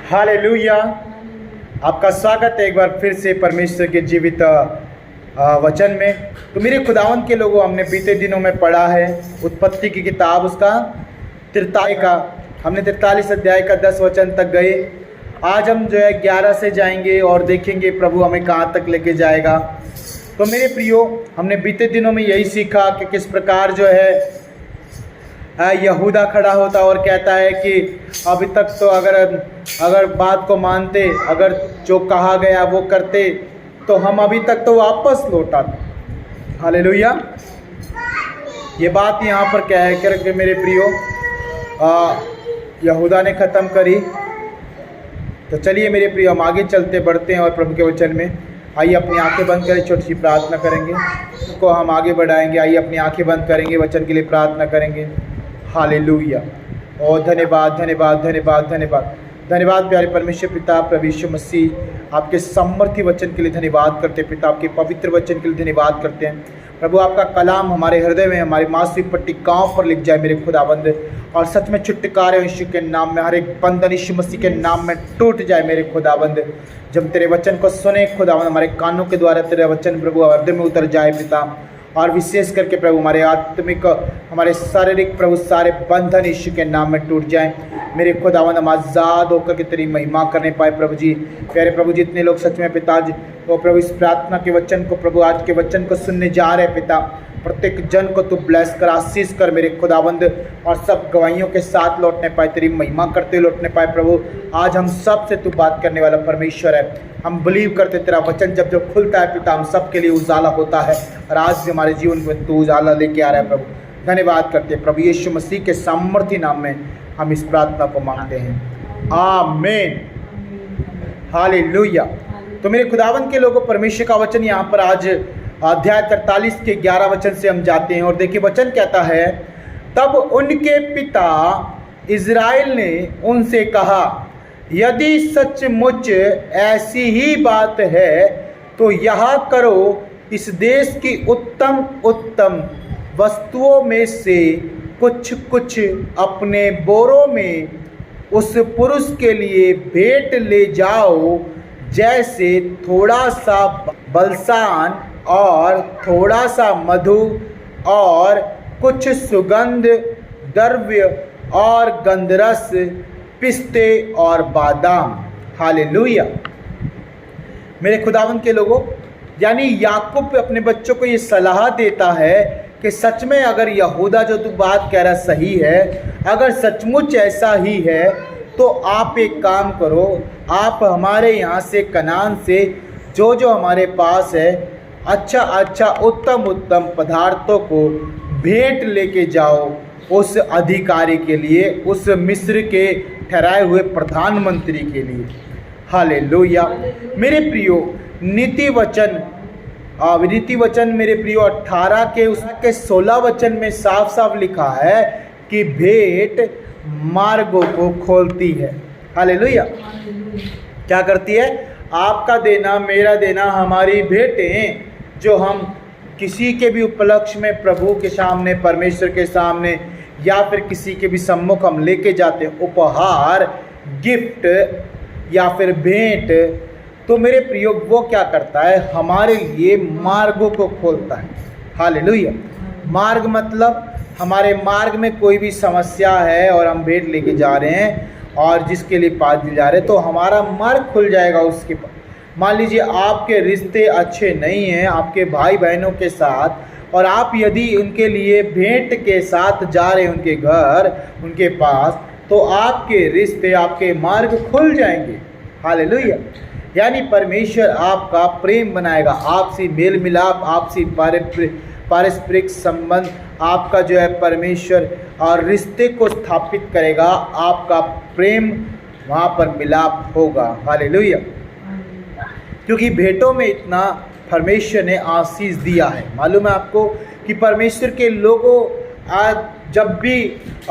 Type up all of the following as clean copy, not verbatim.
Hallelujah. आपका स्वागत है एक बार फिर से परमेश्वर के जीवित वचन में। तो मेरे खुदावंत के लोगों, हमने बीते दिनों में पढ़ा है उत्पत्ति की किताब, उसका 43 अध्याय का 10 वचन तक गए। आज हम 11 से जाएंगे और देखेंगे प्रभु हमें कहाँ तक लेके जाएगा। तो मेरे प्रियो, हमने बीते दिनों में यही सीखा कि किस प्रकार यहूदा खड़ा होता और कहता है कि अभी तक तो अगर बात को मानते, अगर जो कहा गया वो करते, तो हम अभी तक तो वापस लौट आते। हालेलुया। ये बात यहाँ पर क्या है कि मेरे प्रियो, यहूदा ने ख़त्म करी। तो चलिए मेरे प्रियो, हम आगे चलते बढ़ते हैं और प्रभु के वचन में। आइए अपनी आंखें बंद करें, छोटी सी प्रार्थना करेंगे, उसको हम आगे बढ़ाएंगे। आइए अपनी आंखें बंद करेंगे, वचन के लिए प्रार्थना करेंगे। हालेलुया। और धन्यवाद धन्यवाद धन्यवाद धन्यवाद धन्यवाद प्यारे परमेश्वर पिता प्रभु यीशु मसीह, आपके सामर्थ्य वचन के लिए धन्यवाद करते हैं पिता, आपके पवित्र वचन के लिए धन्यवाद करते हैं प्रभु। आपका कलाम हमारे हृदय में, हमारी मानसिक पट्टिकाओं पर लिख जाए मेरे खुदाबंद, और सच में छुटकारे यीशु के नाम में, हर एक बंधन यीशु मसीह के नाम में टूट जाए मेरे खुदाबंद। जब तेरे वचन को सुने खुदाबंद, हमारे कानों के द्वारा तेरे वचन प्रभु हृदय में उतर जाए पिता, और विशेष करके प्रभु हमारे आत्मिक, हमारे शारीरिक प्रभु सारे बंधन यीशु के नाम में टूट जाएं मेरे खुदावंद। हम आज़ाद होकर के तेरी महिमा करने पाए प्रभु जी। प्यारे प्रभु, जितने लोग सच में पिता जी वो प्रभु इस प्रार्थना के वचन को, प्रभु आज के वचन को सुनने जा रहे पिता, प्रत्येक जन को तू ब्लेस कर, आशीष कर मेरे खुदावंद, और सब गवाहियों के साथ लौटने पाए, तेरी महिमा करते लौटने पाए प्रभु। आज हम सब से तू बात करने वाला परमेश्वर है। हम बिलीव करते तेरा वचन जब जब खुलता है पिता, हम सब के लिए उजाला होता है, और आज भी हमारे जीवन में तू उजाला लेके आ रहा है प्रभु। धन्यवाद करते हैं प्रभु यीशु मसीह के सामर्थ्य नाम में हम इस प्रार्थना को मांगते हैं, आमीन। हालेलुया। तो मेरे खुदावंत के लोगों, परमेश्वर का वचन यहाँ पर आज अध्याय 43 के 11 वचन से हम जाते हैं, और देखिए वचन कहता है, तब उनके पिता इज़राइल ने उनसे कहा, यदि सचमुच ऐसी ही बात है तो यह करो, इस देश की उत्तम उत्तम वस्तुओं में से कुछ कुछ अपने बोरों में उस पुरुष के लिए भेंट ले जाओ, जैसे थोड़ा सा बलसान और थोड़ा सा मधु और कुछ सुगंध द्रव्य और गंधरस, पिस्ते और बादाम। हालेलुया। मेरे खुदावंत के लोगों, यानी याकूब अपने बच्चों को ये सलाह देता है कि सच में अगर यहूदा जो तू बात कह रहा सही है, अगर सचमुच ऐसा ही है, तो आप एक काम करो, आप हमारे यहाँ से कनान से जो जो हमारे पास है अच्छा उत्तम उत्तम पदार्थों को भेंट लेके जाओ उस अधिकारी के लिए, उस मिस्र के ठहराए हुए प्रधानमंत्री के लिए। हालेलुया। मेरे प्रियो, नीति वचन मेरे प्रियो 18 के उसके 16 वचन में साफ साफ लिखा है कि भेंट मार्गों को खोलती है। हालेलुया। क्या करती है? आपका देना, मेरा देना, हमारी भेंटें जो हम किसी के भी उपलक्ष्य में प्रभु के सामने, परमेश्वर के सामने, या फिर किसी के भी सम्मुख हम लेके जाते हैं, उपहार, गिफ्ट या फिर भेंट, तो मेरे प्रियो वो क्या करता है? हमारे लिए मार्गों को खोलता है। हालेलुया। मार्ग मतलब हमारे मार्ग में कोई भी समस्या है और हम भेंट लेके जा रहे हैं और जिसके लिए पास जा रहे हैं, तो हमारा मार्ग खुल जाएगा उसके पास। मान लीजिए आपके रिश्ते अच्छे नहीं हैं आपके भाई बहनों के साथ, और आप यदि उनके लिए भेंट के साथ जा रहे हैं उनके घर, उनके पास, तो आपके रिश्ते, आपके मार्ग खुल जाएंगे। हालेलुया। यानी परमेश्वर आपका प्रेम बनाएगा, आपसी मेल मिलाप, आपसी पारस्परिक संबंध, आपका जो है परमेश्वर और रिश्ते को स्थापित करेगा, आपका प्रेम वहाँ पर मिलाप होगा। हालेलुया। क्योंकि भेंटों में इतना परमेश्वर ने आशीष दिया है। मालूम है आपको कि परमेश्वर के लोगों आज जब भी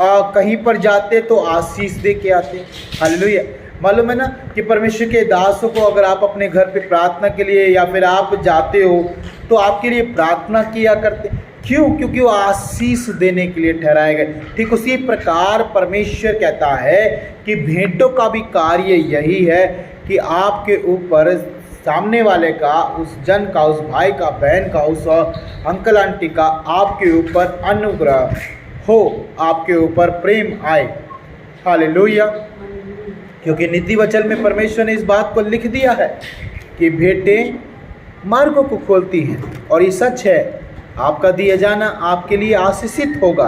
कहीं पर जाते तो आशीष दे के आते। हालेलुया। मालूम है ना कि परमेश्वर के दासों को अगर आप अपने घर पे प्रार्थना के लिए या फिर आप जाते हो तो आपके लिए प्रार्थना किया करते। क्यों? क्योंकि वो आशीष देने के लिए ठहराए गए। ठीक उसी प्रकार परमेश्वर कहता है कि भेंटों का भी कार्य यही है कि आपके ऊपर सामने वाले का, उस जन का, उस भाई का, बहन का, उस अंकल आंटी का आपके ऊपर अनुग्रह हो, आपके ऊपर प्रेम आए। हालेलुया। क्योंकि नीति वचन में परमेश्वर ने इस बात को लिख दिया है कि भेंटें मार्गों को खोलती हैं, और ये सच है। आपका दिया जाना आपके लिए आशीषित होगा।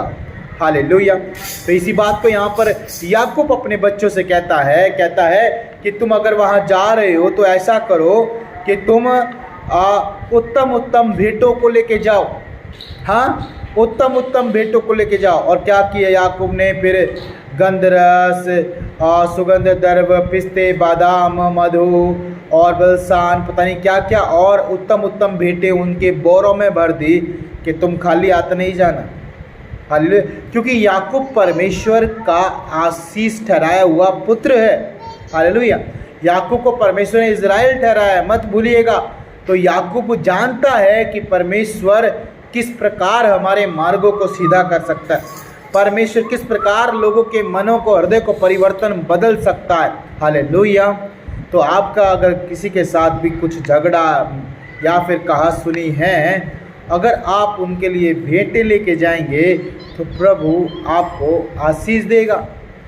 हालेलुया। तो इसी बात को यहाँ पर याकूब अपने बच्चों से कहता है कि तुम अगर वहाँ जा रहे हो तो ऐसा करो कि तुम उत्तम उत्तम भेंटों को लेके जाओ। हाँ, उत्तम उत्तम भेंटों को लेके जाओ। और क्या किया याकूब ने? फिर गंधरस, सुगंध द्रव्य, पिस्ते, बादाम, मधु और बलसान, पता नहीं क्या क्या, और उत्तम उत्तम भेंटें उनके बोरों में भर दी कि तुम खाली हाथ नहीं जाना। हालेलुया। क्योंकि याकूब परमेश्वर का आशीष ठहराया हुआ पुत्र है। हालेलुया। याकूब को परमेश्वर ने इज़राइल ठहराया, मत भूलिएगा। तो याकूब जानता है कि परमेश्वर किस प्रकार हमारे मार्गों को सीधा कर सकता है, परमेश्वर किस प्रकार लोगों के मनों को, हृदय को परिवर्तन बदल सकता है। हालेलुया। तो आपका अगर किसी के साथ भी कुछ झगड़ा या फिर कहा सुनी है, अगर आप उनके लिए भेंटें लेके जाएंगे तो प्रभु आपको आशीष देगा।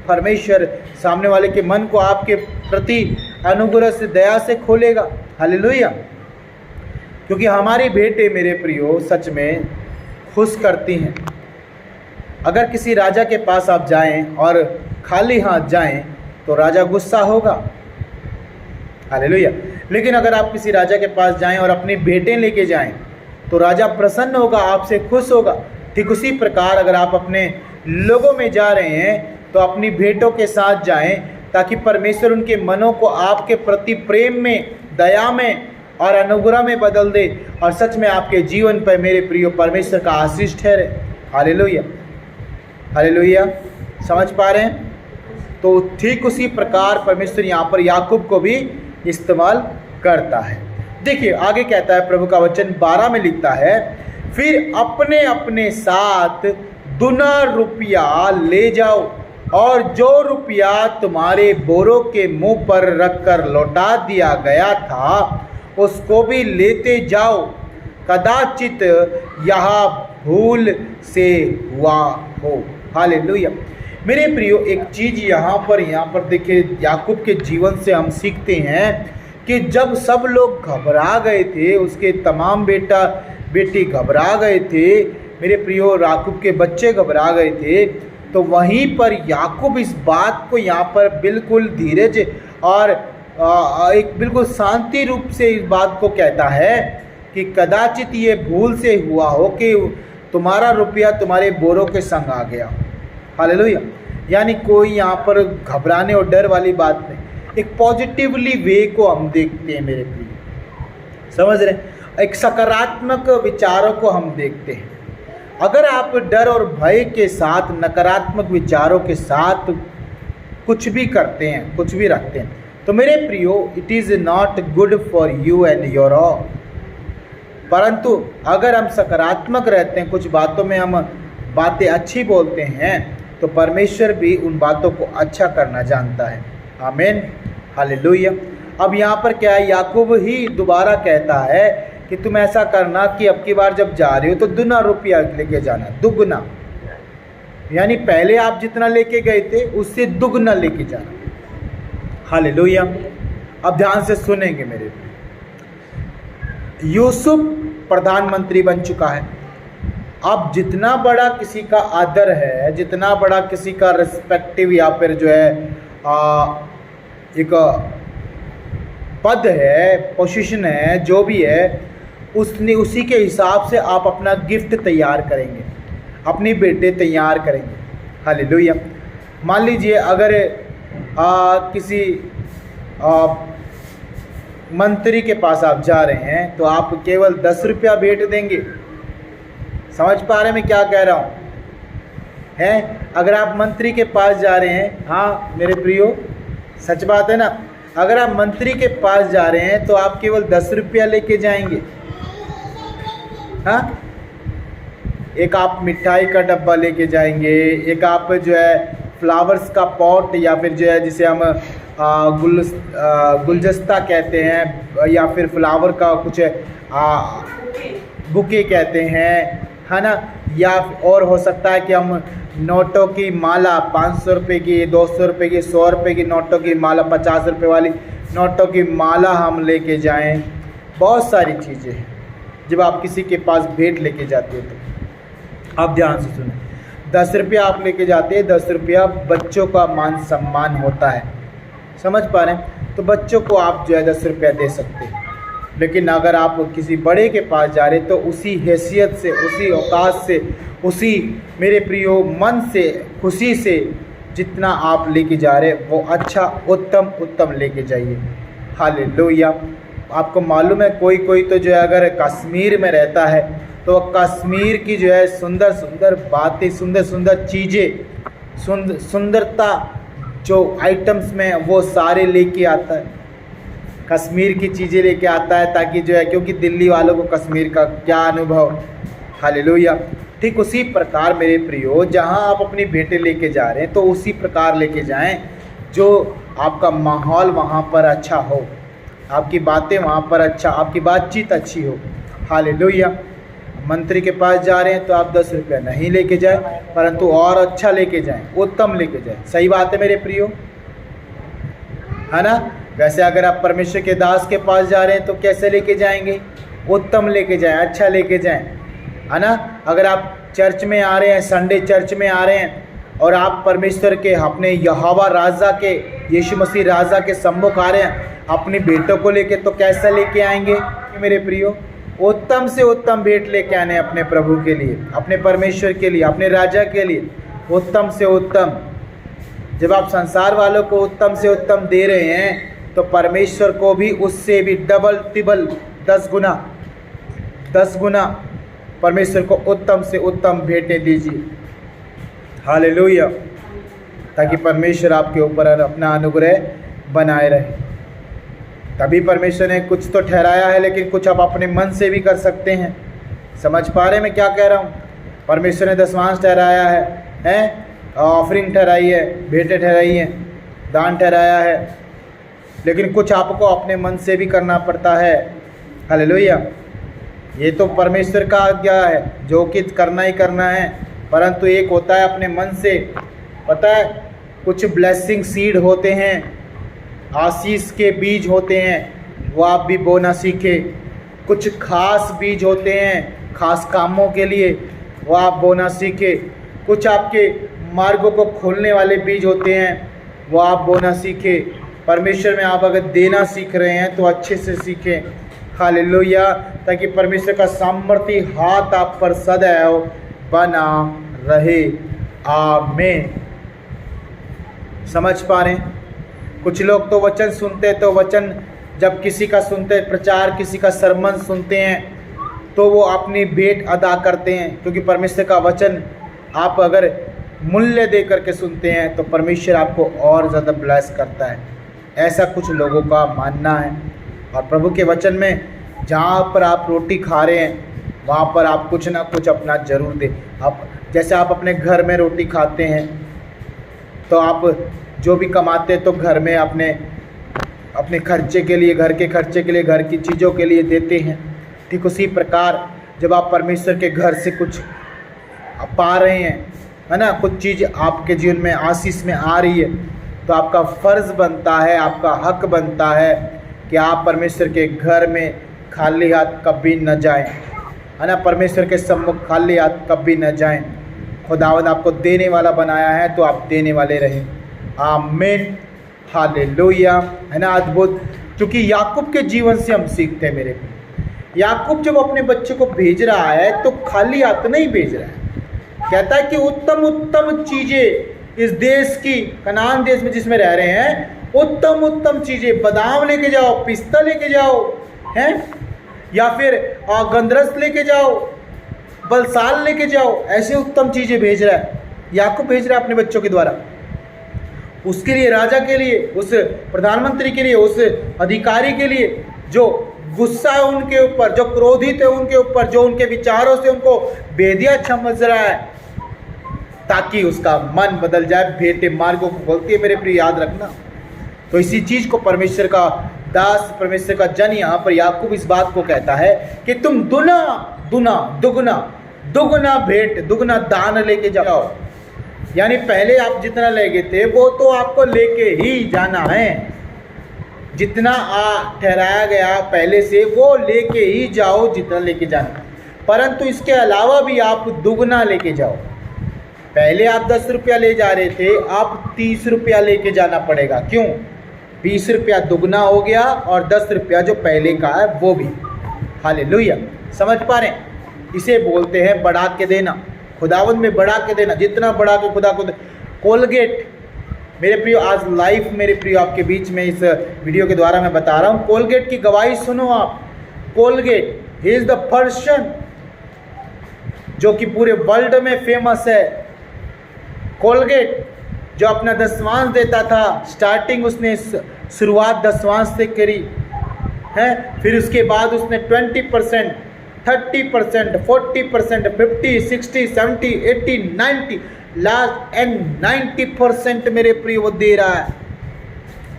परमेश्वर सामने वाले के मन को आपके प्रति अनुग्रह से, दया से खोलेगा। हालेलुया। क्योंकि हमारी भेंटें मेरे प्रियो सच में खुश करती हैं। अगर किसी राजा के पास आप जाएं और खाली हाथ जाएं तो राजा गुस्सा होगा। हालेलुया। लेकिन अगर आप किसी राजा के पास जाएं और अपनी भेंटें लेके जाएं तो राजा प्रसन्न होगा, आपसे खुश होगा। ठीक उसी प्रकार अगर आप अपने लोगों में जा रहे हैं तो अपनी भेंटों के साथ जाएं, ताकि परमेश्वर उनके मनों को आपके प्रति प्रेम में, दया में और अनुग्रह में बदल दे, और सच में आपके जीवन पर मेरे प्रियो परमेश्वर का आशीष ठहरे। हालेलुया। हालेलुया। समझ पा रहे हैं? तो ठीक उसी प्रकार परमेश्वर यहाँ पर याकूब को भी इस्तेमाल करता है। देखिए आगे कहता है प्रभु का वचन 12 में लिखता है, फिर अपने अपने साथ दुना रुपया ले जाओ, और जो रुपया तुम्हारे बोरों के मुंह पर रखकर लौटा दिया गया था उसको भी लेते जाओ, कदाचित यह भूल से हुआ हो। हालेलुया। मेरे प्रियो, एक चीज़ यहाँ पर देखिए याकूब के जीवन से हम सीखते हैं कि जब सब लोग घबरा गए थे, उसके तमाम बेटा बेटी घबरा गए थे, मेरे प्रियो याकूब के बच्चे घबरा गए थे, तो वहीं पर याकूब इस बात को यहाँ पर बिल्कुल धीरज और एक बिल्कुल शांति रूप से इस बात को कहता है कि कदाचित ये भूल से हुआ हो कि तुम्हारा रुपया तुम्हारे बोरों के संग आ गया। हालेलुया। यानी कोई यहाँ पर घबराने और डर वाली बात नहीं, एक पॉजिटिवली वे को हम देखते हैं मेरे प्रिय, समझ रहे हैं? एक सकारात्मक विचारों को हम देखते हैं। अगर आप डर और भय के साथ, नकारात्मक विचारों के साथ कुछ भी करते हैं, कुछ भी रखते हैं, तो मेरे प्रियो it is not good for you and your all. परंतु अगर हम सकारात्मक रहते हैं, कुछ बातों में हम बातें अच्छी बोलते हैं, तो परमेश्वर भी उन बातों को अच्छा करना जानता है। आमीन। हालेलुया। अब यहाँ पर क्या है, याकूब ही दोबारा कहता है कि तुम ऐसा करना कि अब की बार जब जा रहे हो तो दुना रुपया लेके जाना, दुगना, यानी पहले आप जितना लेके गए थे उससे दुगना लेके जाना। हालेलुया। अब ध्यान से सुनेंगे मेरे। यूसुफ प्रधानमंत्री बन चुका है। अब जितना बड़ा किसी का आदर है, जितना बड़ा किसी का रिस्पेक्टिव या फिर जो है एक पद है, पोजीशन है, जो भी है, उसी के हिसाब से आप अपना गिफ्ट तैयार करेंगे, अपनी बेटे तैयार करेंगे। हालेलुया। मान लीजिए अगर किसी मंत्री के पास आप जा रहे हैं तो आप केवल 10 रुपया भेंट देंगे। समझ पा रहे हैं मैं क्या कह रहा हूँ? हैं? अगर आप मंत्री के पास जा रहे हैं, हाँ मेरे प्रियो सच बात है ना, अगर आप मंत्री के पास जा रहे हैं तो आप केवल 10 रुपया लेके जाएंगे। हाँ, एक आप मिठाई का डब्बा लेके जाएंगे, एक आप जो है फ्लावर्स का पॉट, या फिर जो है जिसे हम गुलदस्ता कहते हैं, या फिर फ्लावर का कुछ बुके कहते हैं, है ना। या और हो सकता है कि हम नोटों की माला 500 रुपये की, 200 रुपये की, 100 रुपये की नोटों की माला, 50 रुपये वाली नोटों की माला हम लेके जाएं। बहुत सारी चीज़ें हैं जब आप किसी के पास भेंट लेके जाते हैं। तो आप ध्यान से सुनें, 10 रुपया आप लेके जाते हैं, 10 रुपया बच्चों का मान सम्मान होता है, समझ पा रहे हैं। तो बच्चों को आप जो है 10 रुपया दे सकते हैं। लेकिन अगर आप किसी बड़े के पास जा रहे तो उसी हैसियत से, उसी औकात से, उसी मेरे प्रियो मन से, खुशी से जितना आप लेके जा रहे वो अच्छा उत्तम लेके जाइए। हालेलुया। आपको मालूम है कोई तो जो है अगर कश्मीर में रहता है तो कश्मीर की जो है सुंदर सुंदर बातें, सुंदर सुंदर चीज़ें, सुंदरता जो आइटम्स में वो सारे लेके आता है, कश्मीर की चीज़ें लेके आता है, ताकि जो है, क्योंकि दिल्ली वालों को कश्मीर का क्या अनुभव। हालेलुया। ठीक उसी प्रकार मेरे प्रियो, जहाँ आप अपनी भेंटें लेके जा रहे हैं तो उसी प्रकार लेके जाएं जो आपका माहौल वहाँ पर अच्छा हो, आपकी बातें वहाँ पर अच्छा, आपकी बातचीत अच्छी हो। हालेलुया। मंत्री के पास जा रहे हैं तो आप 10 रुपया नहीं लेके जाएं, परंतु और अच्छा लेके जाएं, उत्तम लेके जाएं। सही बात है मेरे प्रियो, है ना। वैसे अगर आप परमेश्वर के दास के पास जा रहे हैं तो कैसे लेके जाएंगे? उत्तम लेके जाएं, अच्छा लेके जाएं, है ना। अगर आप चर्च में आ रहे हैं, संडे चर्च में आ रहे हैं, और आप परमेश्वर के अपने यहोवा राजा के, यीशु मसीह राजा के सम्मुख आ रहे हैं अपनी भेंटों को लेके, तो कैसा लेके आएंगे मेरे प्रियो? उत्तम से उत्तम भेंट लेके आने अपने प्रभु के लिए, अपने परमेश्वर के लिए, अपने राजा के लिए, उत्तम से उत्तम। जब आप संसार वालों को उत्तम से उत्तम दे रहे हैं तो परमेश्वर को भी उससे भी डबल टिबल 10 गुना परमेश्वर को उत्तम से उत्तम भेंटें दीजिए। हालेलुया। ताकि परमेश्वर आपके ऊपर अपना अनुग्रह बनाए रहे। तभी परमेश्वर ने कुछ तो ठहराया है, लेकिन कुछ आप अपने मन से भी कर सकते हैं। समझ पा रहे मैं क्या कह रहा हूँ? परमेश्वर ने दशमांश ठहराया है, ऑफरिंग ठहराई है, भेंटें ठहराई हैं, दान ठहराया है, लेकिन कुछ आपको अपने मन से भी करना पड़ता है। हालेलुया। ये तो परमेश्वर का आज्ञा है, जो कि करना ही करना है, परंतु एक होता है अपने मन से। पता है, कुछ ब्लेसिंग सीड होते हैं, आशीष के बीज होते हैं, वो आप भी बोना सीखे। कुछ खास बीज होते हैं खास कामों के लिए, वो आप बोना सीखे। कुछ आपके मार्गों को खोलने वाले बीज होते हैं, वो आप बोना सीखे। परमेश्वर में आप अगर देना सीख रहे हैं तो अच्छे से सीखें। हालेलुया। ताकि परमेश्वर का सामर्थी हाथ आप पर सदैव बना रहे। आमीन। समझ पा रहे हैं? कुछ लोग तो वचन सुनते, तो वचन जब किसी का सुनते, प्रचार किसी का सरमन सुनते हैं, तो वो अपनी भेंट अदा करते हैं, क्योंकि परमेश्वर का वचन आप अगर मूल्य दे करके सुनते हैं तो परमेश्वर आपको और ज़्यादा ब्लेस करता है। ऐसा कुछ लोगों का मानना है। और प्रभु के वचन में जहाँ पर आप रोटी खा रहे हैं वहाँ पर आप कुछ ना कुछ अपना जरूर दें। आप जैसे आप अपने घर में रोटी खाते हैं तो आप जो भी कमाते हैं तो घर में अपने खर्चे के लिए, घर के खर्चे के लिए, घर की चीज़ों के लिए देते हैं। ठीक उसी प्रकार जब आप परमेश्वर के घर से कुछ पा रहे हैं, है ना, कुछ चीज़ आपके जीवन में आशीष में आ रही है, तो आपका फ़र्ज़ बनता है, आपका हक बनता है कि आप परमेश्वर के घर में खाली हाथ कभी न जाएं, है ना। परमेश्वर के सम्मुख खाली हाथ कभी न जाएं। खुदावंद आपको देने वाला बनाया है तो आप देने वाले रहें। आमीन। हालेलुया। है ना, अद्भुत। क्योंकि याकूब के जीवन से हम सीखते हैं मेरे। याकूब जब अपने बच्चे को भेज रहा है तो खाली हाथ नहीं भेज रहा है। कहता है कि उत्तम उत्तम चीज़ें इस देश की, कनान देश में जिसमें रह रहे हैं, उत्तम उत्तम चीज़ें, बादाम लेके जाओ, पिस्ता लेके जाओ, हैं, या फिर गंधरस लेके जाओ, बलसाल लेके जाओ। ऐसे उत्तम चीज़ें भेज रहा है याकूब, भेज रहा है अपने बच्चों के द्वारा। उसके लिए, राजा के लिए, उस प्रधानमंत्री के लिए, उस अधिकारी के लिए जो गुस्सा है उनके ऊपर, जो क्रोधित है उनके ऊपर, जो उनके विचारों से उनको बेदिया समझ रहा है, ताकि उसका मन बदल जाए। भेंटें मार्गों को खोलती है मेरे प्रिय, याद रखना। तो इसी चीज को परमेश्वर का दास, परमेश्वर का जन यहाँ पर याकूब इस बात को कहता है कि तुम दुगना भेंट, दुगना दान लेके जाओ। यानी पहले आप जितना ले गए थे वो तो आपको लेके ही जाना है, जितना ठहराया गया पहले से वो लेके ही जाओ, जितना लेके जाना। परंतु इसके अलावा भी आप दुगना लेके जाओ। पहले आप 10 रुपया ले जा रहे थे, आप 30 रुपया लेके जाना पड़ेगा। क्यों? 20 रुपया दुगना हो गया और 10 रुपया जो पहले का है वो भी। हालेलुया, समझ पा रहे हैं? इसे बोलते हैं बढ़ा के देना। खुदावंद में बढ़ा के देना, जितना बढ़ा के खुदा को। कोलगेट मेरे प्रियो, आज लाइव मेरे प्रियो आपके बीच में इस वीडियो के द्वारा मैं बता रहा हूँ, कोलगेट की गवाही सुनो आप। Colgate, he is the person जो कि पूरे वर्ल्ड में फेमस है। कोलगेट जो अपना दशवांश देता था, स्टार्टिंग उसने शुरुआत दशवांश से करी है, फिर उसके बाद उसने 20%, 30%, 40%, 50, 60, 70, 80, 90, लास्ट एंड 90% मेरे प्रिय वो दे रहा है।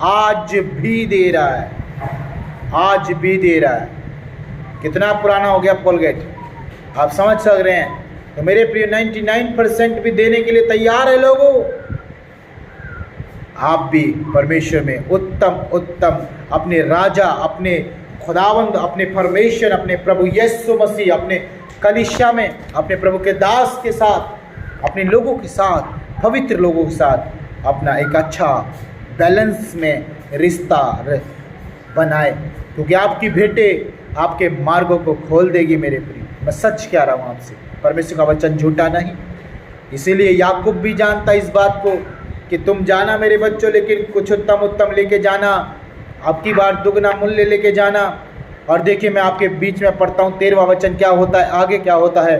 आज भी दे रहा है, आज भी दे रहा है। कितना पुराना हो गया कोलगेट, आप समझ सक रहे हैं? तो मेरे प्रिय 99% भी देने के लिए तैयार है लोगों। आप भी परमेश्वर में उत्तम अपने राजा, अपने खुदावंद, अपने परमेश्वर, अपने प्रभु यीशु मसीह, अपने कलीसिया में, अपने प्रभु के दास के साथ, अपने लोगों के साथ, पवित्र लोगों के साथ अपना एक अच्छा बैलेंस में रिश्ता बनाए, क्योंकि आपकी भेंटें आपके मार्गों को खोल देगी मेरे प्रिय। मैं सच कह रहा हूँ आपसे, परमेश्वर का वचन झूठा नहीं। इसीलिए याकूब भी जानता इस बात को कि तुम जाना मेरे बच्चों, लेकिन कुछ उत्तम लेके जाना, आपकी बार दुगना मूल्य लेके जाना। और देखिए मैं आपके बीच में पढ़ता हूँ 13वां वचन क्या होता है, आगे क्या होता है।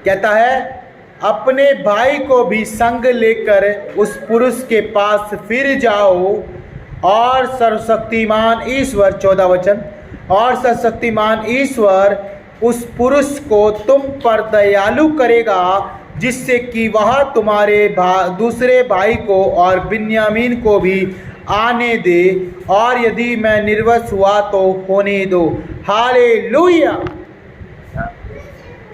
कहता है, अपने भाई को भी संग लेकर उस पुरुष के पास फिर जाओ और सर्वशक्तिमान ईश्वर, 14 वचन, और सर्वशक्तिमान ईश्वर उस पुरुष को तुम पर दयालु करेगा, जिससे कि वह तुम्हारे दूसरे भाई को और बिन्यामीन को भी आने दे, और यदि मैं निर्वश हुआ तो होने दो। हालेलुया,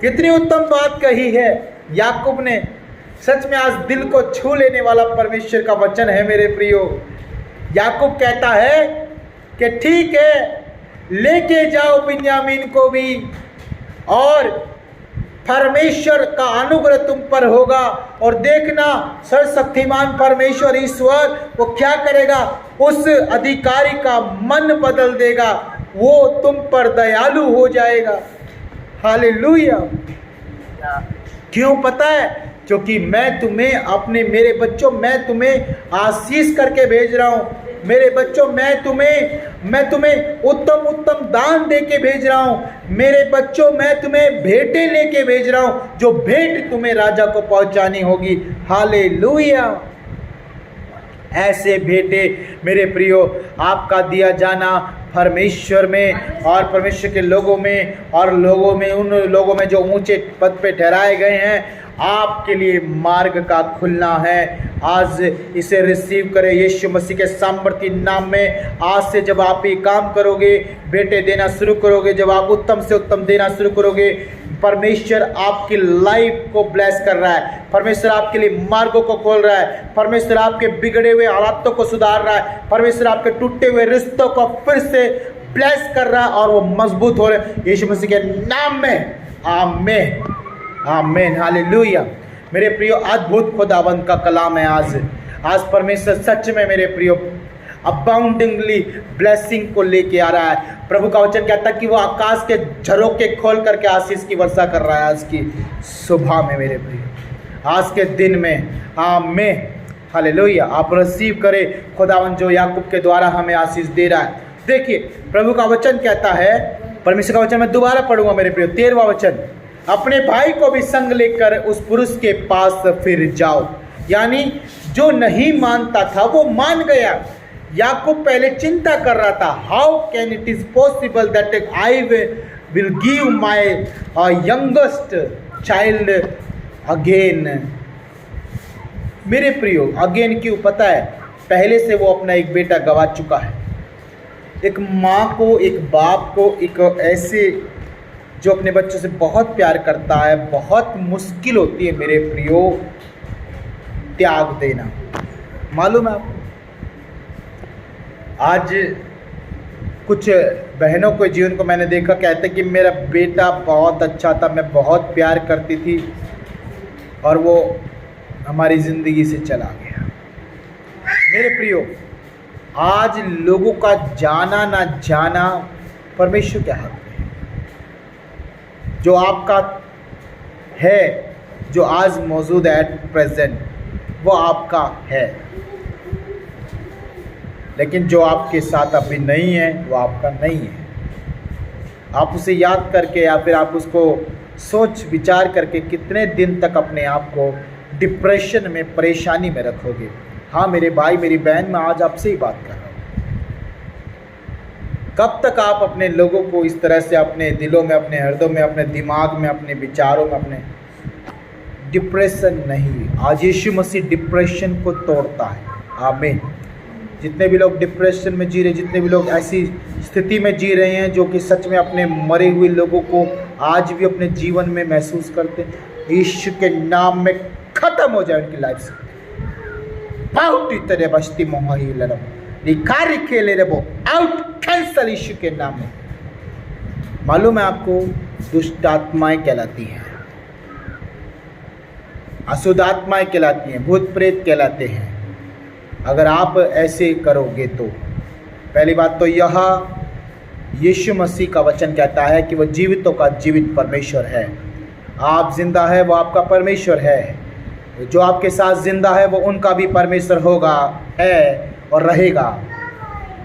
कितनी उत्तम बात कही है याकूब ने। सच में आज दिल को छू लेने वाला परमेश्वर का वचन है मेरे प्रियो। याकूब कहता है कि ठीक है, लेके जाओ बिन्यामीन को भी, और परमेश्वर का अनुग्रह तुम पर होगा। और देखना सर्वशक्तिमान परमेश्वर ईश्वर वो क्या करेगा, उस अधिकारी का मन बदल देगा, वो तुम पर दयालु हो जाएगा। हालेलुया। क्यों पता है? क्योंकि मैं तुम्हें अपने, मेरे बच्चों, मैं तुम्हें आशीष करके भेज रहा हूँ। मेरे बच्चों, मैं तुम्हें उत्तम दान दे के भेज रहा हूँ। मेरे बच्चों, मैं तुम्हें भेंटें लेके भेज रहा हूँ, जो भेंट तुम्हें राजा को पहुंचानी होगी। हालेलुया। ऐसे भेंटें मेरे प्रियो आपका दिया जाना परमेश्वर में और परमेश्वर के लोगों में, और लोगों में, उन लोगों में जो ऊंचे पद पे ठहराए गए हैं, आपके लिए मार्ग का खुलना है। आज इसे रिसीव करें यीशु मसीह के सामर्थी नाम में। आज से जब आप ये काम करोगे, बेटे देना शुरू करोगे, जब आप उत्तम से उत्तम देना शुरू करोगे, परमेश्वर आपकी लाइफ को ब्लेस कर रहा है। परमेश्वर आपके लिए मार्गों को खोल रहा है। परमेश्वर आपके बिगड़े हुए हालातों को सुधार रहा है। परमेश्वर आपके टूटे हुए रिश्तों को फिर से ब्लेस कर रहा है, और वो मजबूत हो रहे हैं यीशु मसीह के नाम में। आमीन, आमीन, हालेलुया। मेरे प्रियो, अद्भुत खुदावंद का कलाम है आज परमेश्वर सच में मेरे प्रियो अबाउंडिंगली ब्लेसिंग को लेके आ रहा है। प्रभु का वचन कहता है कि वो आकाश के झरोखे खोल करके आशीष की वर्षा कर रहा है आज की सुबह में मेरे प्रियो, आज के दिन में। आमीन, हालेलुया। आप रिसीव करें खुदावंद जो याकूब के द्वारा हमें आशीष दे रहा है। देखिए प्रभु का वचन कहता है, परमेश्वर का वचन मैं दोबारा पढ़ूंगा मेरे प्रियो, 13वां वचन, अपने भाई को भी संग लेकर उस पुरुष के पास फिर जाओ। यानी जो नहीं मानता था वो मान गया, याकूब पहले चिंता कर रहा था, how can it is possible that I will give my youngest child again. मेरे प्रियो, अगेन क्यों पता है? पहले से वो अपना एक बेटा गवा चुका है। एक माँ को, एक बाप को, एक ऐसे जो अपने बच्चों से बहुत प्यार करता है, बहुत मुश्किल होती है मेरे प्रियो त्याग देना। मालूम है आपको, आज कुछ बहनों के जीवन को मैंने देखा, कहते कि मेरा बेटा बहुत अच्छा था, मैं बहुत प्यार करती थी और वो हमारी ज़िंदगी से चला गया। मेरे प्रियो, आज लोगों का जाना ना जाना परमेश्वर के हाथ में है। जो आपका है, जो आज मौजूद है एट प्रेजेंट, वो आपका है, लेकिन जो आपके साथ अभी नहीं है वो आपका नहीं है। आप उसे याद करके या फिर आप उसको सोच विचार करके कितने दिन तक अपने आप को डिप्रेशन में, परेशानी में रखोगे? हाँ मेरे भाई, मेरी बहन, मैं आज आपसे ही बात कर रहा हूँ। कब तक आप अपने लोगों को इस तरह से अपने दिलों में, अपने हृदय में, अपने दिमाग में, अपने विचारों में, अपने डिप्रेशन नहीं। आज यीशु मसीह डिप्रेशन को तोड़ता है। आमीन। जितने भी लोग डिप्रेशन में जी रहे, जितने भी लोग ऐसी स्थिति में जी रहे हैं जो कि सच में अपने मरे हुए लोगों को आज भी अपने जीवन में महसूस करते हैं, यीशु के नाम में खत्म हो जाए उनकी लाइफ से। बस्ती मोही कार्य खेले रे वो आउट, कैंसल यीशु के नाम में। मालूम है आपको, दुष्ट आत्माएं कहलाती हैं, अशुद्ध आत्माएं कहलाती हैं, भूत प्रेत कहलाते हैं। अगर आप ऐसे करोगे तो पहली बात तो यह यीशु मसीह का वचन कहता है कि वह जीवितों का जीवित परमेश्वर है। आप जिंदा है, वो आपका परमेश्वर है। जो आपके साथ जिंदा है वो उनका भी परमेश्वर होगा, है और रहेगा।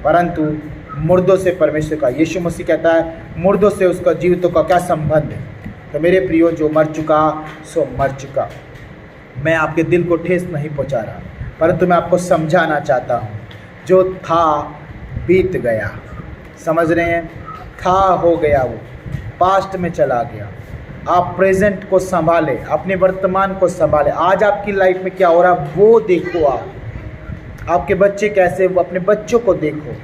परंतु मुर्दों से परमेश्वर का, यीशु मसीह कहता है मुर्दों से उसका जीवितों का क्या संबंध है? तो मेरे प्रियो, जो मर चुका सो मर चुका। मैं आपके दिल को ठेस नहीं पहुंचा रहा, परंतु मैं आपको समझाना चाहता हूँ, जो था बीत गया। समझ रहे हैं? था हो गया, वो पास्ट में चला गया। आप प्रेजेंट को संभालें, अपने वर्तमान को संभालें। आज आपकी लाइफ में क्या हो रहा है वो देखो। आप, आपके बच्चे कैसे, वो अपने बच्चों को देखो।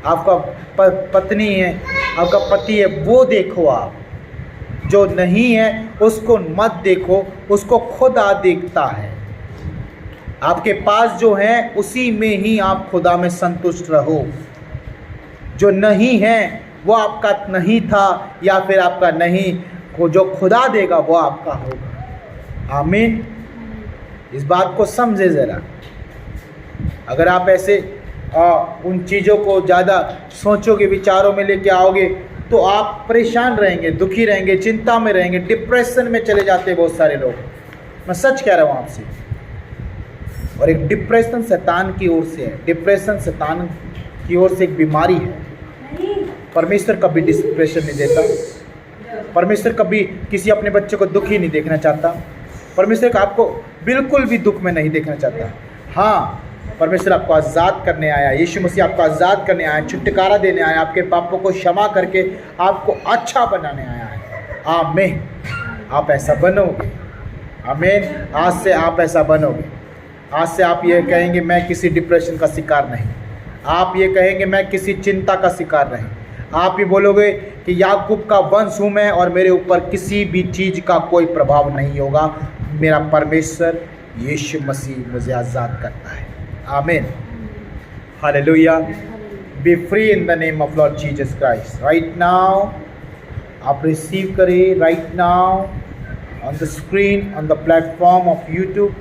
आपका पत्नी है, आपका पति है, वो देखो। आप जो नहीं है उसको मत देखो, उसको खुदा देखता है। आपके पास जो है उसी में ही आप खुदा में संतुष्ट रहो। जो नहीं है वो आपका नहीं था या फिर आपका नहीं, जो खुदा देगा वो आपका होगा। आमीन। इस बात को समझे ज़रा। अगर आप ऐसे उन चीज़ों को ज़्यादा सोचोगे, विचारों में लेके आओगे, तो आप परेशान रहेंगे, दुखी रहेंगे, चिंता में रहेंगे, डिप्रेशन में चले जाते हैं बहुत सारे लोग। मैं सच कह रहा हूँ आपसे। और एक डिप्रेशन शैतान की ओर से है। डिप्रेशन शैतान की ओर से एक बीमारी है। परमेश्वर कभी डिप्रेशन नहीं देता। परमेश्वर कभी किसी अपने बच्चे को दुखी नहीं देखना चाहता। परमेश्वर आपको बिल्कुल भी दुख में नहीं देखना चाहता। हाँ, परमेश्वर आपको आज़ाद करने आया। यीशु मसीह आपको आज़ाद करने आया, छुटकारा देने आया, आपके पापों को क्षमा करके आपको अच्छा बनाने आया है। आमीन। आप ऐसा बनोगे। आमीन। आज से आप ऐसा बनोगे। आज से आप ये कहेंगे मैं किसी डिप्रेशन का शिकार नहीं। आप ये कहेंगे मैं किसी चिंता का शिकार नहीं। आप ये बोलोगे कि याकूब का वंश हूँ मैं और मेरे ऊपर किसी भी चीज़ का कोई प्रभाव नहीं होगा। मेरा परमेश्वर यीशु मसीह मुझे आज़ाद करता है। आमीन। Hallelujah. B free in the name of Lord Jesus Christ. Right now आप रिसीव करें। Right now on the screen, on the platform of YouTube,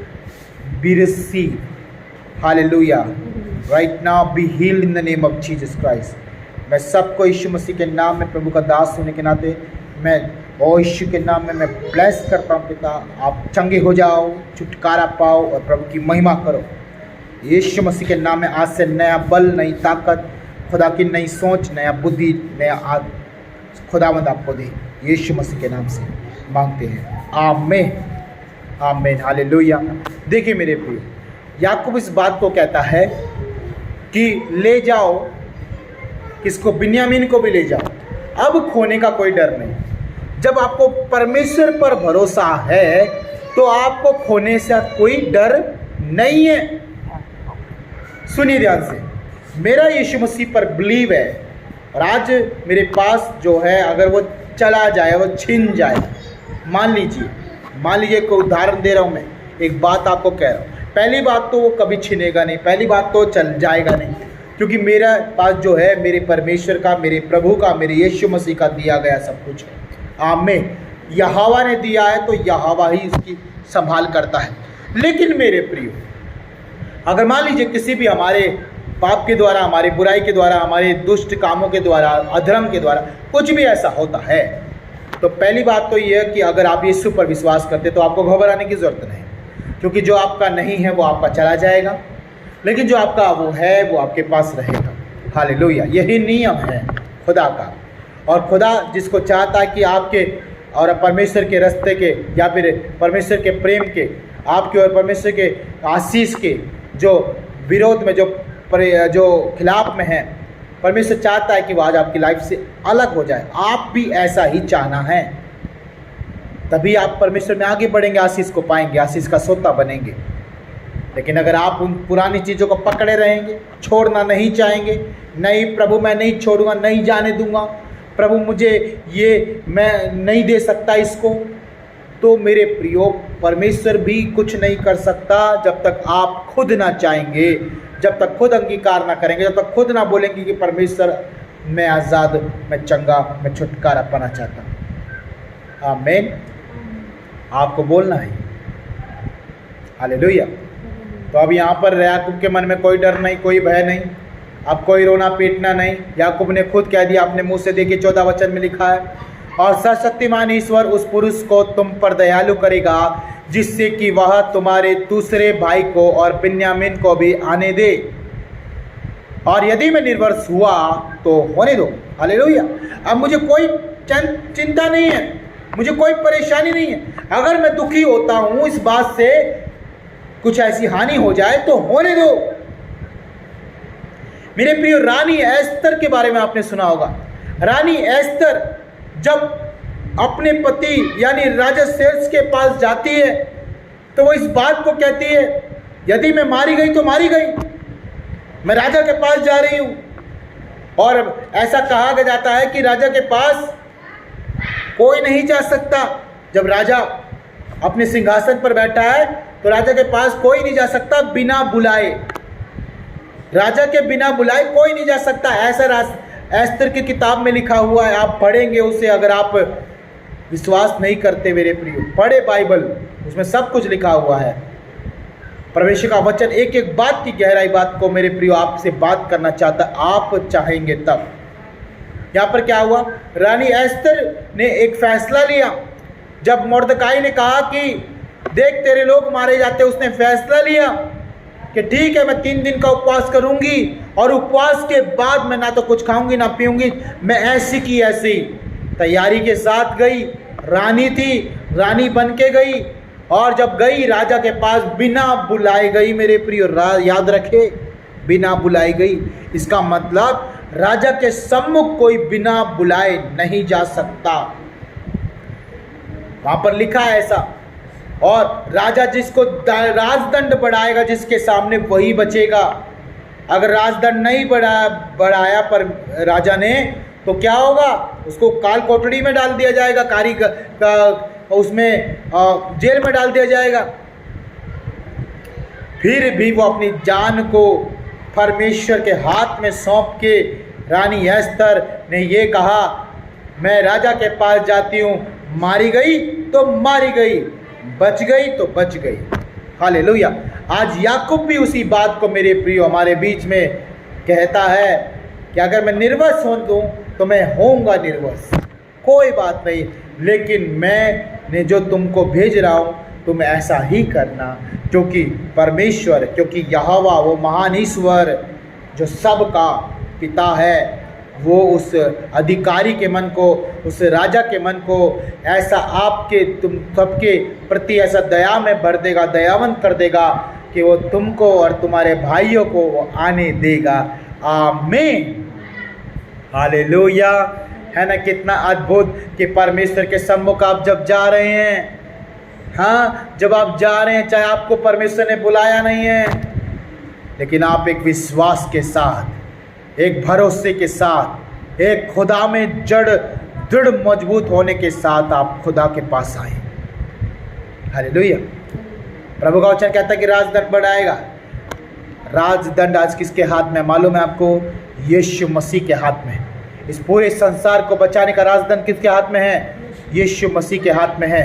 be received. Hallelujah. Right now be healed in the name of Jesus Christ. मैं सबको यीशु मसीह के नाम में, प्रभु का दास होने के नाते मैं यीशु के नाम में मैं ब्लेस करता हूँ। पिता, आप चंगे हो जाओ, छुटकारा पाओ और प्रभु की महिमा करो। यीशु मसीह के नाम में आज से नया बल, नई ताकत, खुदा की नई सोच, नया बुद्धि, नया खुदावंद आपको दे। यीशु मसीह के नाम से मांगते हैं। आमीन। आमीन। हालेलुया। देखिए मेरे प्रिय, याकूब इस बात को कहता है कि ले जाओ किसको, बिन्यामीन को भी ले जाओ, अब खोने का कोई डर नहीं। जब आपको परमेश्वर पर भरोसा है तो आपको खोने से कोई डर नहीं है। सुनिए ध्यान से, मेरा यीशु मसीह पर बिलीव है और आज मेरे पास जो है अगर वो चला जाए, वो छिन जाए, मान लीजिए कोई उदाहरण दे रहा हूँ मैं, एक बात आपको कह रहा हूँ, पहली बात तो वो कभी छिनेगा नहीं, पहली बात तो चल जाएगा नहीं, क्योंकि मेरा पास जो है मेरे परमेश्वर का, मेरे प्रभु का, मेरे यीशु मसीह का दिया गया सब कुछ है। आमीन। यहोवा ने दिया है तो यहोवा ही उसकी संभाल करता है। लेकिन मेरे प्रियो, अगर मान लीजिए किसी भी हमारे पाप के द्वारा, हमारे बुराई के द्वारा, हमारे दुष्ट कामों के द्वारा, अधर्म के द्वारा कुछ भी ऐसा होता है, तो पहली बात तो ये है कि अगर आप यीशु पर विश्वास करते तो आपको घबराने की ज़रूरत नहीं, क्योंकि जो आपका नहीं है वो आपका चला जाएगा, लेकिन जो आपका वो है वो आपके पास रहेगा। हालेलुया। यही नियम है खुदा का। और खुदा जिसको चाहता है कि आपके और परमेश्वर के रास्ते के या फिर परमेश्वर के प्रेम के, आपके और परमेश्वर के आशीष के जो विरोध में, जो खिलाफ में है, परमेश्वर चाहता है कि वो आज आपकी लाइफ से अलग हो जाए। आप भी ऐसा ही चाहना है, तभी आप परमेश्वर में आगे बढ़ेंगे, आशीष को पाएंगे, आशीष का सोता बनेंगे। लेकिन अगर आप उन पुरानी चीज़ों को पकड़े रहेंगे, छोड़ना नहीं चाहेंगे, नहीं प्रभु मैं नहीं छोड़ूंगा, नहीं जाने दूंगा, प्रभु मुझे ये मैं नहीं दे सकता इसको, तो मेरे प्रियो परमेश्वर भी कुछ नहीं कर सकता जब तक आप खुद ना चाहेंगे, जब तक खुद अंगीकार ना करेंगे, जब तक खुद ना बोलेंगे कि परमेश्वर मैं आज़ाद, मैं चंगा, मैं छुटकारा पाना चाहता हूँ। आमीन। आपको बोलना है। हालेलुया। तो अब यहाँ पर याकूब के मन में कोई डर नहीं, कोई भय नहीं, अब कोई रोना पीटना नहीं। याकूब ने खुद कह दिया अपने मुंह से, देखिए 14 वचन में लिखा है, और सर्वशक्तिमान ईश्वर उस पुरुष को तुम पर दयालु करेगा जिससे कि वह तुम्हारे दूसरे भाई को और बिन्यामीन को भी आने दे, और यदि मैं निर्वंश हुआ तो होने दो। हालेलुया। अब मुझे कोई चिंता नहीं है, मुझे कोई परेशानी नहीं है। अगर मैं दुखी होता हूं इस बात से, कुछ ऐसी हानि हो जाए तो होने दो। मेरे प्रिय, रानी एस्तर के बारे में आपने सुना होगा। रानी एस्तर जब अपने पति यानी राजा सेर्स के पास जाती है तो वो इस बात को कहती है, यदि मैं मारी गई तो मारी गई, मैं राजा के पास जा रही हूं। और ऐसा कहा जाता है कि राजा के पास कोई नहीं जा सकता। जब राजा अपने सिंहासन पर बैठा है तो राजा के पास कोई नहीं जा सकता बिना बुलाए, राजा के बिना बुलाए कोई नहीं जा सकता। ऐसा एस्तर की किताब में लिखा हुआ है, आप पढ़ेंगे उसे। अगर आप विश्वास नहीं करते मेरे प्रियो, पढ़े बाइबल, उसमें सब कुछ लिखा हुआ है। परमेश्वर का वचन एक एक बात की गहराई बात को मेरे प्रियो आपसे बात करना चाहता, आप चाहेंगे तब। यहाँ पर क्या हुआ, रानी एस्तर ने एक फैसला लिया। जब मोर्दकाई ने कहा कि देख तेरे लोग मारे जाते, उसने फैसला लिया कि ठीक है मैं 3 दिन का उपवास करूंगी और उपवास के बाद मैं ना तो कुछ खाऊंगी ना पीऊंगी। मैं ऐसी की ऐसी तैयारी के साथ गई, रानी थी, रानी बन के गई, और जब गई राजा के पास बिना बुलाए गई। मेरे प्रिय, याद रखे, बिना बुलाई गई। इसका मतलब राजा के सम्मुख कोई बिना बुलाए नहीं जा सकता, वहां पर लिखा है ऐसा। और राजा जिसको राजदंड बढ़ाएगा जिसके सामने वही बचेगा। अगर राजदंड नहीं बढ़ाया पर राजा ने, तो क्या होगा, उसको काल कोठरी में डाल दिया जाएगा, उसमें जेल में डाल दिया जाएगा। फिर भी वो अपनी जान को परमेश्वर के हाथ में सौंप के रानी एस्तर ने ये कहा, मैं राजा के पास जाती हूँ, मारी गई तो मारी गई, बच गई तो बच गई। हालेलुया। आज याकूब भी उसी बात को मेरे प्रियो हमारे बीच में कहता है कि अगर मैं निर्वंश हो दूँ तो मैं होऊंगा निर्वंश, कोई बात नहीं, लेकिन मैंने जो तुमको भेज रहा हूँ तुम ऐसा ही करना, क्योंकि परमेश्वर, क्योंकि यहोवा वो महान ईश्वर जो सबका पिता है, वो उस अधिकारी के मन को, उस राजा के मन को ऐसा आपके तुम सबके प्रति ऐसा दया में भर देगा, दयावंत कर देगा कि वो तुमको और तुम्हारे भाइयों को वो आने देगा। आमीन, हालेलुया। है ना, कितना अद्भुत कि परमेश्वर के सम्मुख आप जब जा रहे हैं, हाँ, जब आप जा रहे हैं, चाहे आपको परमेश्वर ने बुलाया नहीं है, लेकिन आप एक विश्वास के साथ, एक भरोसे के साथ, एक खुदा में दृढ़ मजबूत होने के साथ आप खुदा के पास आए। हालेलुया। प्रभु का वचन कहता है कि राजदंड बढ़ाएगा। राजदंड आज किसके हाथ में मालूम है आपको? यीशु मसीह के हाथ में। इस पूरे संसार को बचाने का राजदंड किसके हाथ में है? यीशु मसीह के हाथ में है।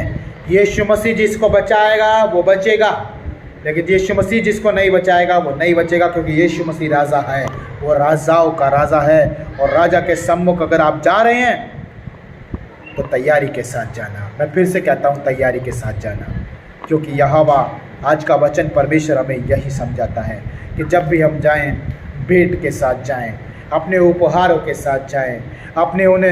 यीशु मसीह जिसको बचाएगा वो बचेगा, लेकिन यीशु मसीह जिसको नहीं बचाएगा वो नहीं बचेगा, क्योंकि यीशु मसीह राजा है, वो राजाओं का राजा है। और राजा के सम्मुख अगर आप जा रहे हैं तो तैयारी के साथ जाना। मैं फिर से कहता हूँ, तैयारी के साथ जाना, क्योंकि यहोवा आज का वचन परमेश्वर हमें यही समझाता है कि जब भी हम जाएं, भेंट के साथ जाएं, अपने उपहारों के साथ जाएं, अपने उन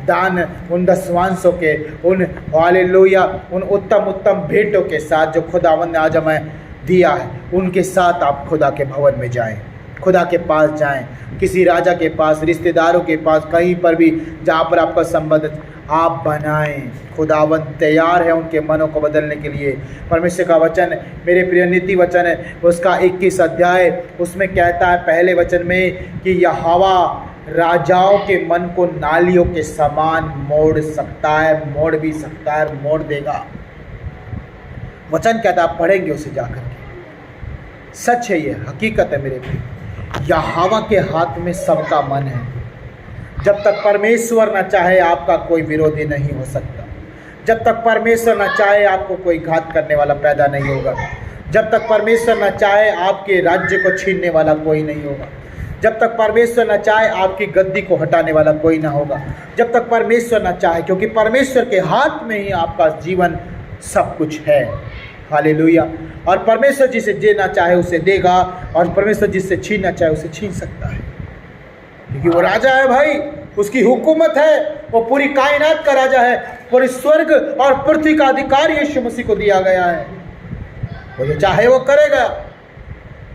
दान, उन दसवांशों के, उन हालेलुया, उन उत्तम भेंटों के साथ जो खुदावंद ने आज हमें दिया है, उनके साथ आप खुदा के भवन में जाएं, खुदा के पास जाएं, किसी राजा के पास, रिश्तेदारों के पास, कहीं पर भी जहाँ पर आपका संबंध आप बनाएं। खुदावंद तैयार है उनके मनों को बदलने के लिए। परमेश्वर का वचन, मेरे प्रिय नीति वचन है, उसका 21 अध्याय, उसमें कहता है पहले वचन में कि यहोवा राजाओं के मन को नालियों के समान मोड़ सकता है, मोड़ भी सकता है, मोड़ देगा। वचन कहता है, आप पढ़ेंगे उसे जाकर के। सच है, ये हकीकत है मेरे प्रिय। यहोवा के हाथ में सबका मन है। जब तक परमेश्वर न चाहे आपका कोई विरोधी नहीं हो सकता। जब तक परमेश्वर न चाहे आपको कोई घात करने वाला पैदा नहीं होगा। जब तक परमेश्वर न चाहे आपके राज्य को छीनने वाला कोई नहीं होगा। जब तक परमेश्वर न चाहे आपकी गद्दी को हटाने वाला कोई ना होगा। जब तक परमेश्वर न चाहे, क्योंकि परमेश्वर के हाथ में ही आपका जीवन सब कुछ है। हालेलुया। और परमेश्वर जिसे देना चाहे उसे देगा, और परमेश्वर जिससे छीनना चाहे उसे छीन सकता है, क्योंकि वो राजा है भाई। उसकी हुकूमत है, वो पूरी कायनात का राजा है। पूरी स्वर्ग और पृथ्वी का अधिकार यीशु मसीह को दिया गया है। वो जो चाहे वो करेगा।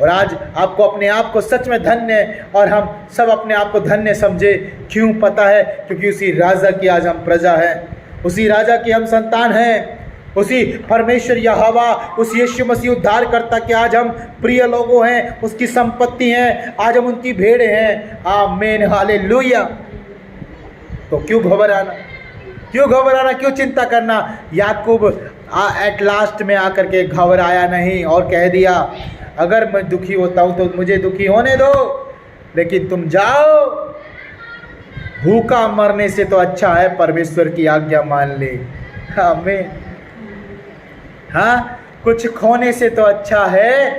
और आज आपको अपने आप को सच में धन्य, और हम सब अपने आप को धन्य समझे। क्यों? पता है, क्योंकि उसी राजा की आज हम प्रजा हैं, उसी राजा की हम संतान हैं, उसी परमेश्वर यहोवा, उस यीशु मसीह उद्धारकर्ता के आज हम प्रिय लोगों हैं, उसकी संपत्ति हैं, आज हम उनकी भेड़े हैं। आमीन, हालेलुया। तो क्यों घबराना, क्यों घबराना, क्यों चिंता करना? याकूब एट लास्ट में आकर के घबराया नहीं और कह दिया, अगर मैं दुखी होता हूँ तो मुझे दुखी होने दो, लेकिन तुम जाओ। भूखा मरने से तो अच्छा है परमेश्वर की आज्ञा मान ले। आमीन। हाँ, कुछ खोने से तो अच्छा है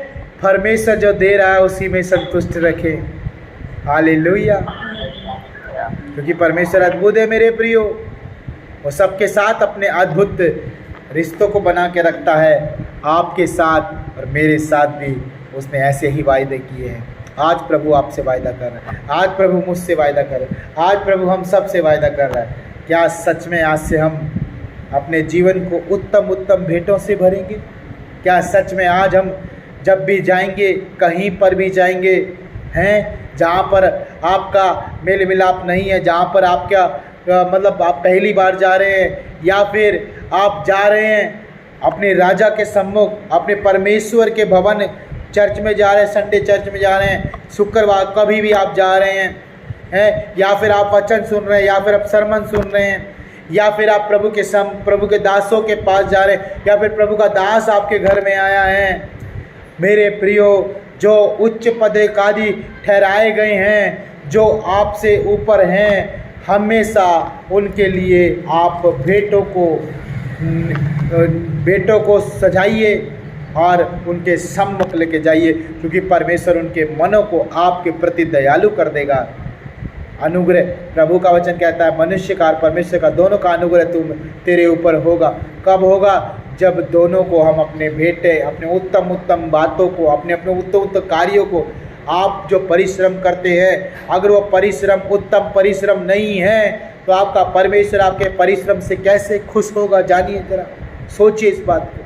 परमेश्वर जो दे रहा है उसी में संतुष्ट रखे। हालेलुया। क्योंकि परमेश्वर अद्भुत है मेरे प्रियो। वो सबके साथ अपने अद्भुत रिश्तों को बना के रखता है। आपके साथ और मेरे साथ भी उसने ऐसे ही वायदे किए हैं। आज प्रभु आपसे वायदा कर रहा है, आज प्रभु मुझसे वायदा कर रहा है, आज प्रभु हम सब से वायदा कर रहा है। क्या सच में आज से हम अपने जीवन को उत्तम भेंटों से भरेंगे? क्या सच में आज हम जब भी जाएंगे, कहीं पर भी जाएंगे, हैं जहाँ पर आपका मेल मिलाप नहीं है, जहाँ पर आपका मतलब आप पहली बार जा रहे हैं, या फिर आप जा रहे हैं अपने राजा के सम्मुख, अपने परमेश्वर के भवन, चर्च में जा रहे हैं, संडे चर्च में जा रहे हैं, शुक्रवार कभी भी आप जा रहे हैं, या फिर आप वचन सुन रहे हैं, या फिर आप सरमन सुन रहे हैं, या फिर आप प्रभु के दासों के पास जा रहे हैं, या फिर प्रभु का दास आपके घर में आया है। मेरे प्रियो, जो उच्च पदाधिकारी ठहराए गए हैं, जो आपसे ऊपर हैं, हमेशा उनके लिए आप भेंटों को सजाइए और उनके सम्मुख लेके जाइए, क्योंकि परमेश्वर उनके मनों को आपके प्रति दयालु कर देगा। अनुग्रह, प्रभु का वचन कहता है, मनुष्य का और परमेश्वर का दोनों का अनुग्रह तेरे ऊपर होगा। कब होगा? जब दोनों को हम अपने भेंटे, अपने उत्तम बातों को, अपने उत्तम कार्यों को, आप जो परिश्रम करते हैं, अगर वो परिश्रम उत्तम परिश्रम नहीं है तो आपका परमेश्वर आपके परिश्रम से कैसे खुश होगा? जानिए, जरा सोचिए इस बात को।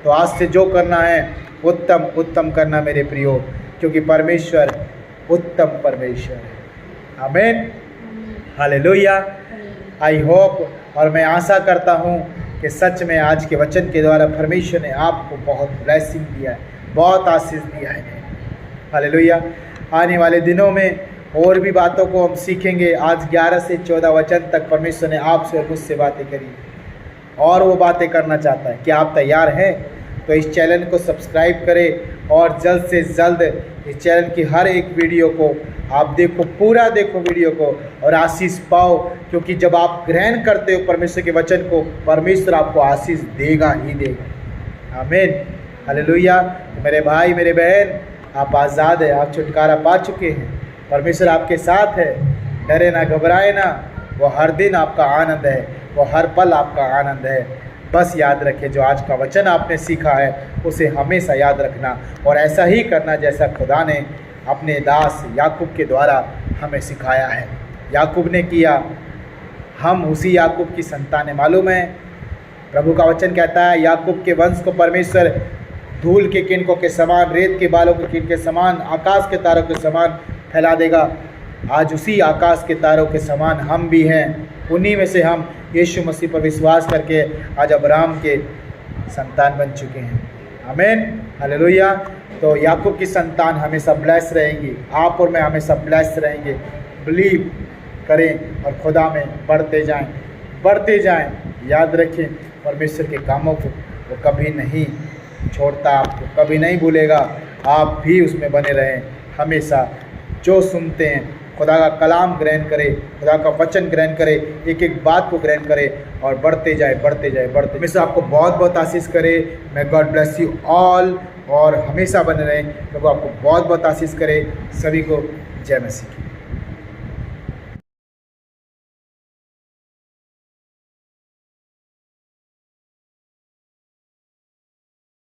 तो आज से जो करना है, उत्तम उत्तम करना मेरे प्रियो, क्योंकि परमेश्वर उत्तम परमेश्वर है। आमीन, हालेलुया। आई होप और मैं आशा करता हूँ कि सच में आज के वचन के द्वारा परमेश्वर ने आपको बहुत ब्लेसिंग दिया है, बहुत आशीष दिया है। हालेलुया। आने वाले दिनों में और भी बातों को हम सीखेंगे। आज 11 से 14 वचन तक परमेश्वर ने आपसे और मुझसे बातें करी और वो बातें करना चाहता है। क्या आप तैयार हैं? तो इस चैनल को सब्सक्राइब करें और जल्द से जल्द इस चैनल की हर एक वीडियो को आप देखो, पूरा देखो वीडियो को और आशीष पाओ, क्योंकि जब आप ग्रहण करते हो परमेश्वर के वचन को, परमेश्वर आपको आशीष देगा ही देगा। आमीन, हालेलुया। मेरे भाई मेरे बहन, आप आज़ाद है, आप छुटकारा पा चुके हैं, परमेश्वर आपके साथ है। डरे ना, घबराए ना, वो हर दिन आपका आनंद है, वो हर पल आपका आनंद है। बस याद रखें, जो आज का वचन आपने सीखा है उसे हमेशा याद रखना और ऐसा ही करना जैसा खुदा ने अपने दास याकूब के द्वारा हमें सिखाया है। याकूब ने किया, हम उसी याकूब की संतान है। मालूम है, प्रभु का वचन कहता है याकूब के वंश को परमेश्वर धूल के किनकों के समान, रेत के बालों के किन के समान, आकाश के तारों के समान फैला देगा। आज उसी आकाश के तारों के समान हम भी हैं। उन्हीं में से हम यीशु मसीह पर विश्वास करके आज अब्राहम के संतान बन चुके हैं। आमीन, हालेलुया। तो याकूब की संतान हमेशा ब्लेस रहेंगी, आप और मैं हमेशा ब्लेस रहेंगे। बिलीव करें और खुदा में बढ़ते जाएं, बढ़ते जाएं। याद रखें, परमेश्वर के कामों को वो कभी नहीं छोड़ता, आपको कभी नहीं भूलेगा। आप भी उसमें बने रहें हमेशा। जो सुनते हैं खुदा का कलाम ग्रहण करें, खुदा का वचन ग्रहण करें, एक एक बात को ग्रहण करें और बढ़ते जाए, बढ़ते जाए, बढ़ते। मैं से आपको बहुत बहुत आशीष करे। मैं गॉड ब्लेस यू ऑल और हमेशा बने रहें। प्रभु आपको बहुत बहुत आशीष करे। सभी को जय मसीह की।